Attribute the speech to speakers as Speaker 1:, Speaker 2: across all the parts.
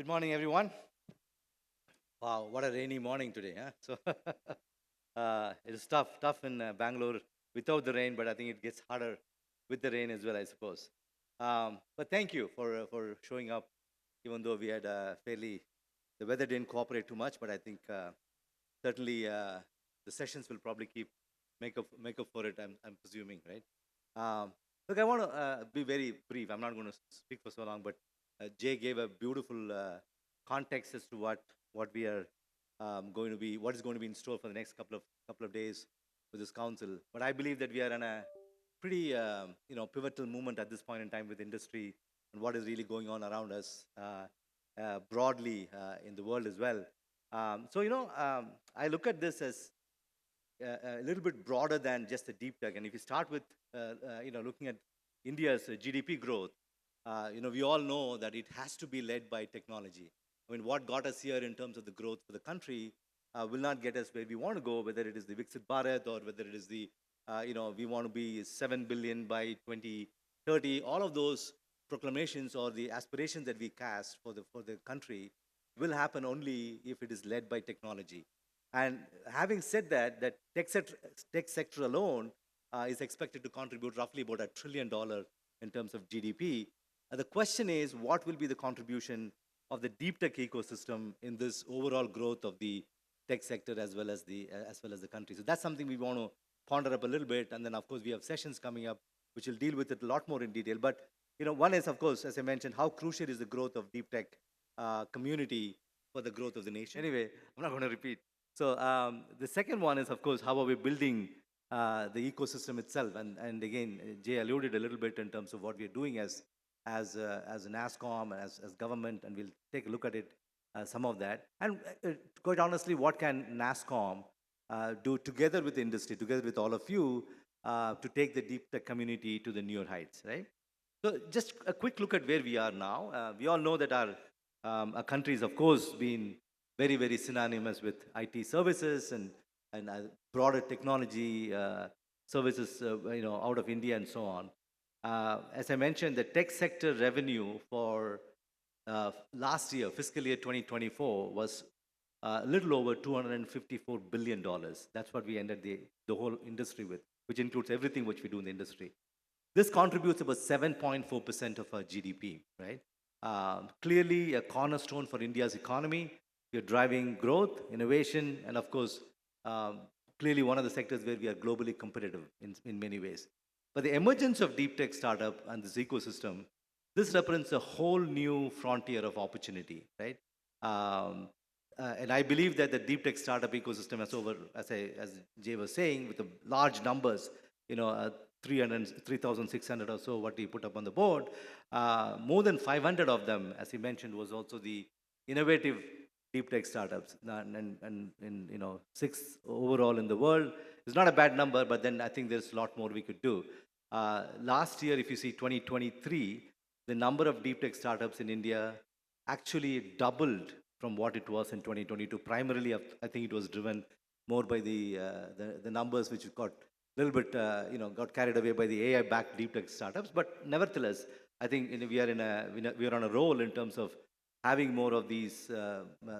Speaker 1: Good morning, everyone. Wow, what a rainy morning today, huh? So it is tough in Bangalore without the rain, but I think it gets harder with the rain as well, I suppose. But thank you for showing up, even though we had the weather didn't cooperate too much, but I think certainly the sessions will probably make up for it. I'm presuming, right? Look, I want to be very brief. I'm not going to speak for so long, but Jay gave a beautiful context as to what we are what is going to be in store for the next couple of days with this council. But I believe that we are in a pretty pivotal moment at this point in time with industry and what is really going on around us broadly in the world as well. I look at this as a little bit broader than just the deep tech. And if you start with, looking at India's GDP growth, we all know that it has to be led by technology. I mean, what got us here in terms of the growth for the country will not get us where we want to go, whether it is the Viksit Bharat or whether it is we want to be 7 billion by 2030. All of those proclamations or the aspirations that we cast for the country will happen only if it is led by technology. And having said that, tech sector alone is expected to contribute roughly about $1 trillion in terms of GDP. The question is, what will be the contribution of the deep tech ecosystem in this overall growth of the tech sector as well as the country? So that's something we want to ponder up a little bit. And then, of course, we have sessions coming up which will deal with it a lot more in detail. But one is, of course, as I mentioned, how crucial is the growth of deep tech community for the growth of the nation. Anyway, I'm not going to repeat. So the second one is, of course, how are we building the ecosystem itself? And again, Jay alluded a little bit in terms of what we are doing as nasscom, as government, and we'll take a look at it, some of that. And quite honestly, what can nasscom do together with the industry, together with all of you, to take the deep tech community to the newer heights, right? So just a quick look at where we are now. We all know that our country is, of course, been very, very synonymous with IT services and broader technology services, out of India and so on. As I mentioned, the tech sector revenue for last year, fiscal year 2024, was a little over $254 billion. That's what we ended the whole industry with, which includes everything which we do in the industry. This contributes about 7.4% of our GDP, right? Clearly a cornerstone for India's economy. We're driving growth, innovation, and of course, clearly one of the sectors where we are globally competitive in many ways. But the emergence of deep tech startup and this ecosystem, this represents a whole new frontier of opportunity, right? And I believe that the deep tech startup ecosystem has as Jay was saying, with the large numbers, 3,600 or so, what he put up on the board, more than 500 of them, as he mentioned, was also the innovative deep tech startups, and 6 overall in the world. It's not a bad number, but then I think there's a lot more we could do. Last year, if you see 2023, the number of deep tech startups in India actually doubled from what it was in 2022. Primarily, I think it was driven more by the numbers which got a little bit, got carried away by the AI-backed deep tech startups. But nevertheless, I think we are on a roll in terms of having more of these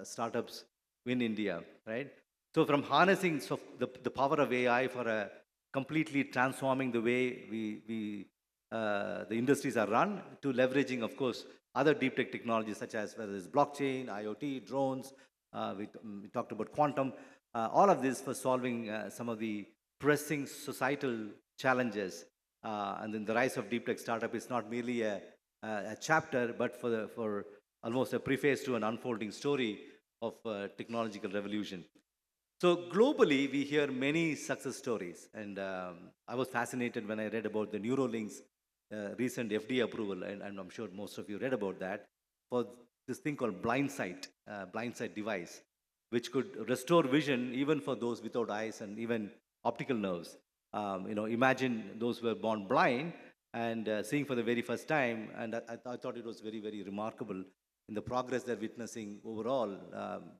Speaker 1: startups in India, right? So from harnessing the power of AI for completely transforming the way the industries are run, to leveraging, of course, other deep tech technologies such as whether it's blockchain, IoT, drones, we talked about quantum, all of this for solving some of the pressing societal challenges. And then the rise of deep tech startup is not merely a chapter, but for almost a preface to an unfolding story of technological revolution. So globally, we hear many success stories, and I was fascinated when I read about the Neuralink's recent FDA approval, and I'm sure most of you read about that, for this thing called blind sight device, which could restore vision even for those without eyes and even optical nerves. Imagine those who were born blind and seeing for the very first time, and I thought it was very, very remarkable in the progress they're witnessing overall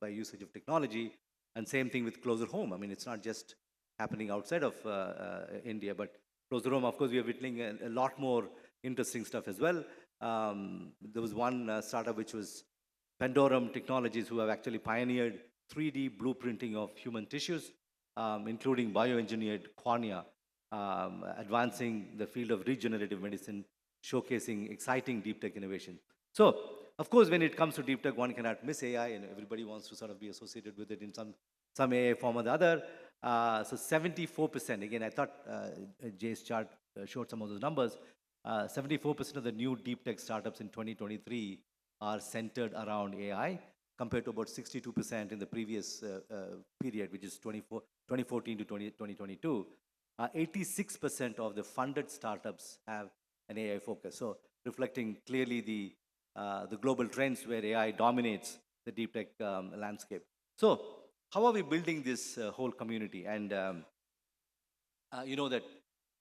Speaker 1: by usage of technology. And same thing with closer home. I mean, it's not just happening outside of India, but closer home, of course, we are witnessing a lot more interesting stuff as well. There was one startup which was Pandorum Technologies, who have actually pioneered 3D blueprinting of human tissues, including bioengineered cornea, advancing the field of regenerative medicine, showcasing exciting deep tech innovation. So, of course, when it comes to deep tech, one cannot miss AI, and everybody wants to sort of be associated with it in some AI form or the other. So 74%, again, I thought Jay's chart showed some of those numbers. 74% of the new deep tech startups in 2023 are centered around AI, compared to about 62% in the previous period, which is 2014 to 2022. 86% of the funded startups have an AI focus. So reflecting clearly the global trends where AI dominates the deep tech landscape. So how are we building this whole community? And you know that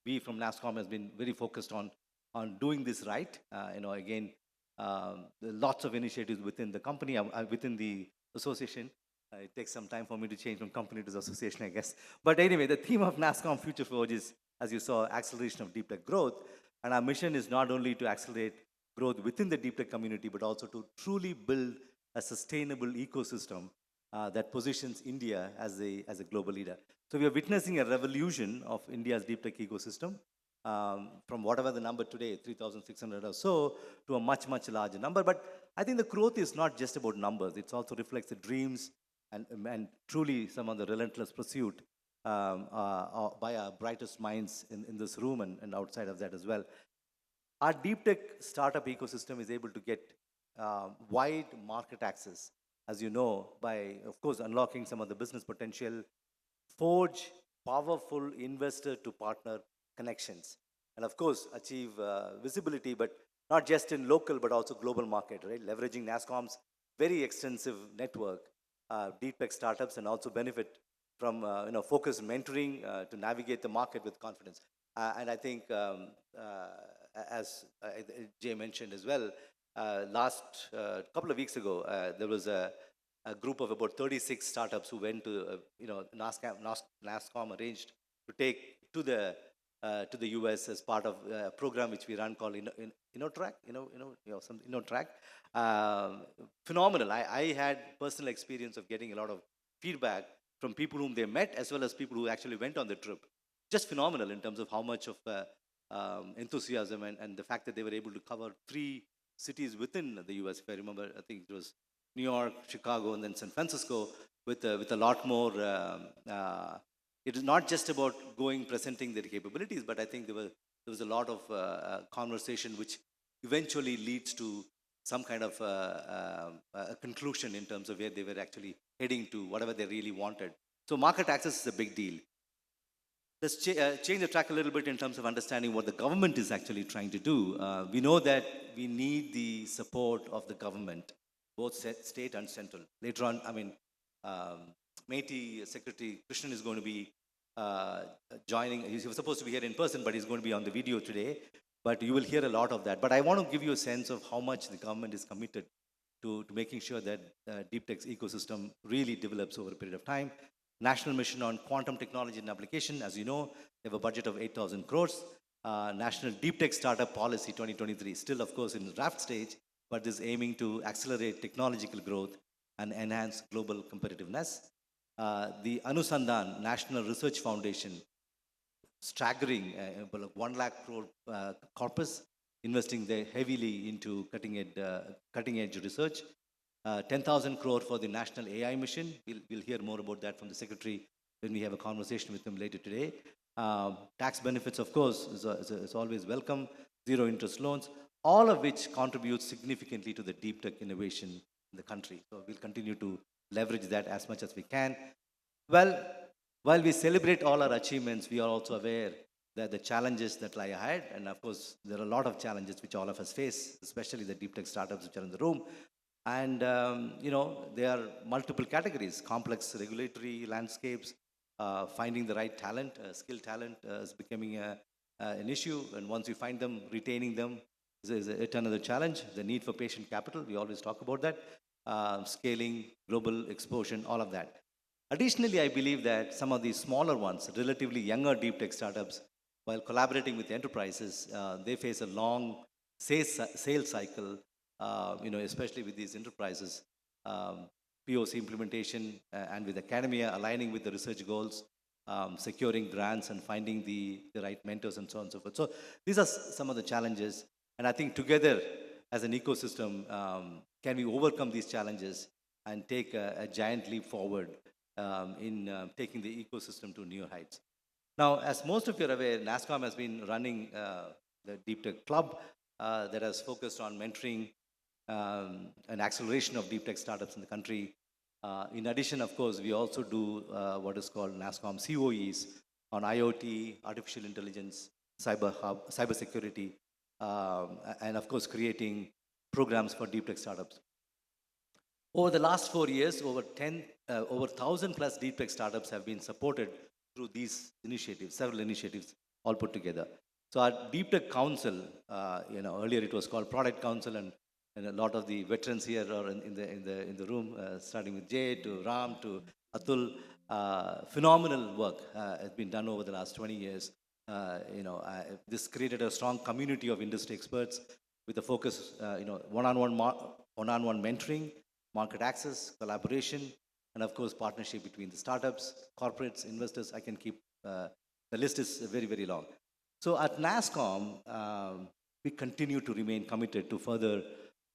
Speaker 1: we from nasscom has been very focused on doing this right. Again, lots of initiatives within the company, within the association. It takes some time for me to change from company to the association, I guess. But anyway, the theme of nasscom Future Forge is, as you saw, acceleration of deep tech growth. And our mission is not only to accelerate growth within the deep tech community, but also to truly build a sustainable ecosystem that positions India as a global leader. So we are witnessing a revolution of India's deep tech ecosystem, from whatever the number today, 3,600 or so, to a much, much larger number. But I think the growth is not just about numbers. It also reflects the dreams and truly some of the relentless pursuit by our brightest minds in this room and outside of that as well. Our deep tech startup ecosystem is able to get wide market access, as you know, by, of course, unlocking some of the business potential, forge powerful investor to partner connections, and of course, achieve visibility, but not just in local, but also global market, right? Leveraging nasscom's very extensive network, deep tech startups, and also benefit from focused mentoring to navigate the market with confidence. And I think, as Jay mentioned as well, last couple of weeks ago, there was a group of about 36 startups who went to, nasscom arranged to take to the US as part of a program which we run called InnoTrack. InnoTrack. Phenomenal. I had personal experience of getting a lot of feedback from people whom they met, as well as people who actually went on the trip. Just phenomenal in terms of how much of enthusiasm and the fact that they were able to cover 3 cities within the US. If I remember, I think it was New York, Chicago, and then San Francisco, with a lot more. It is not just about presenting their capabilities, but I think there was a lot of conversation which eventually leads to some kind of a conclusion in terms of where they were actually heading to, whatever they really wanted. So market access is a big deal. Let's change the track a little bit in terms of understanding what the government is actually trying to do. We know that we need the support of the government, both state and central. Later on, MeitY Secretary Krishnan is going to be joining. He was supposed to be here in person, but he's going to be on the video today. But you will hear a lot of that. But I want to give you a sense of how much the government is committed to making sure that deep tech's ecosystem really develops over a period of time. National Mission on Quantum Technology and Application, as you know, they have a budget of 8,000 crores. National Deep Tech Startup Policy 2023, still, of course, in the draft stage, but is aiming to accelerate technological growth and enhance global competitiveness. The Anusandhan National Research Foundation, staggering 1 lakh crore corpus, investing there heavily into cutting edge research. 10,000 crore for the National AI Mission. We'll hear more about that from the Secretary when we have a conversation with him later today. Tax benefits, of course, is always welcome. Zero interest loans, all of which contribute significantly to the deep tech innovation in the country. So we'll continue to leverage that as much as we can. Well, while we celebrate all our achievements, we are also aware that the challenges that lie ahead, and of course, there are a lot of challenges which all of us face, especially the deep tech startups which are in the room. And, there are multiple categories: complex regulatory landscapes, finding the right talent, skilled talent is becoming an issue. And once you find them, retaining them is another challenge. The need for patient capital, we always talk about that. Scaling, global exposure, all of that. Additionally, I believe that some of these smaller ones, relatively younger deep tech startups, while collaborating with enterprises, they face a long sales cycle, especially with these enterprises. POC implementation, and with academia, aligning with the research goals, securing grants and finding the right mentors and so on and so forth. So these are some of the challenges. And I think together as an ecosystem, can we overcome these challenges and take a giant leap forward in taking the ecosystem to new heights. Now, as most of you are aware, nasscom has been running the DeepTech Club that has focused on mentoring and acceleration of deep tech startups in the country. In addition, of course, we also do what is called nasscom COEs on IoT, artificial intelligence, cyber security, and of course, creating programs for deep tech startups. Over the last 4 years, over 1,000 plus deep tech startups have been supported through these initiatives, several initiatives all put together. So our Deep Tech Council, earlier it was called Product Council, and a lot of the veterans here are in the room, starting with Jay to Ram to Atul. Phenomenal work has been done over the last 20 years. This created a strong community of industry experts with a focus, one-on-one mentoring, market access, collaboration, and of course, partnership between the startups, corporates, investors. I can keep, the list is very, very long. So at nasscom, we continue to remain committed to further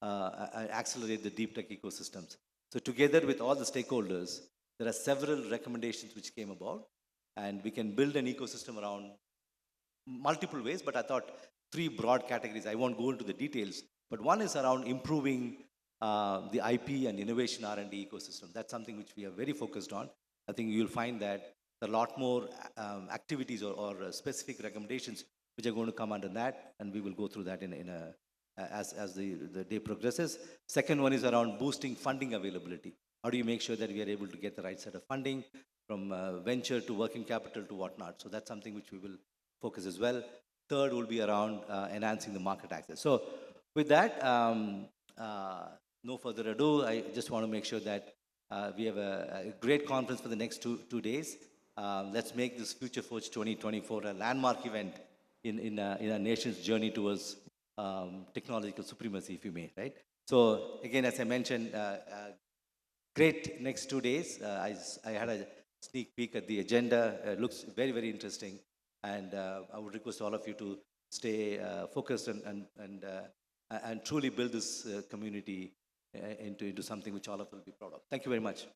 Speaker 1: accelerate the deep tech ecosystems. So together with all the stakeholders, there are several recommendations which came about, and we can build an ecosystem around multiple ways, but I thought three broad categories. I won't go into the details, but one is around improving the IP and innovation R&D ecosystem. That's something which we are very focused on. I think you'll find that there are a lot more activities or specific recommendations which are going to come under that, and we will go through that as the day progresses. Second one is around boosting funding availability. How do you make sure that we are able to get the right set of funding from venture to working capital to whatnot? So that's something which we will focus as well. Third will be around enhancing the market access. So with that, no further ado, I just want to make sure that we have a great conference for the next two days. Let's make this Future Forge 2024 a landmark event in our nation's journey towards technological supremacy, if you may, right? So again, as I mentioned, great next 2 days. I had a sneak peek at the agenda. It looks very, very interesting. And I would request all of you to stay focused and truly build this community into something which all of us will be proud of. Thank you very much.